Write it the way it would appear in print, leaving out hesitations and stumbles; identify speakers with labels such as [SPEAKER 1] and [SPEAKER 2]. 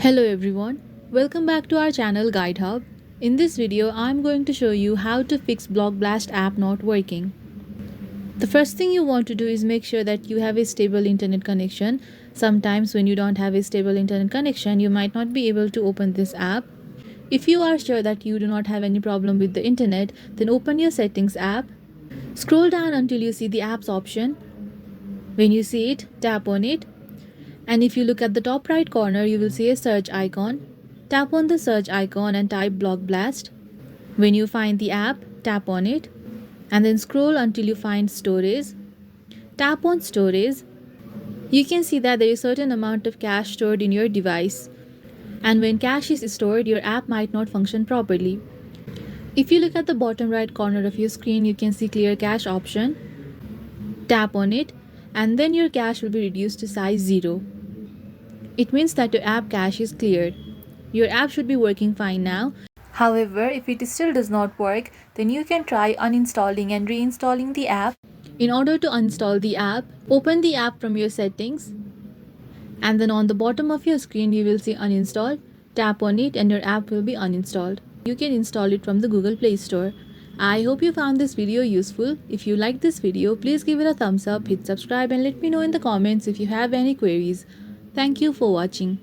[SPEAKER 1] Hello everyone, welcome back to our channel Guide Hub. In this video, I'm going to show you how to fix Block Blast app not working. The first thing you want to do is make sure that you have a stable internet connection. Sometimes when you don't have a stable internet connection, you might not be able to open this app. If you are sure that you do not have any problem with the internet, then open your settings app. Scroll down until you see the apps option. When you see it, tap on it. And if you look at the top right corner, you will see a search icon. Tap on the search icon and type Block Blast. When you find the app, tap on it and then scroll until you find storage. Tap on storage. You can see that there is a certain amount of cache stored in your device. And when cache is stored, your app might not function properly. If you look at the bottom right corner of your screen, you can see clear cache option. Tap on it and then your cache will be reduced to size 0. It means that your app cache is cleared. Your app should be working fine now. However, if it still does not work, then you can try uninstalling and reinstalling the app. In order to uninstall the app, open the app from your settings and then on the bottom of your screen you will see uninstall. Tap on it and your app will be uninstalled. You can install it from the Google Play Store. I hope you found this video useful. If you liked this video, please give it a thumbs up, hit subscribe and let me know in the comments if you have any queries. Thank you for watching.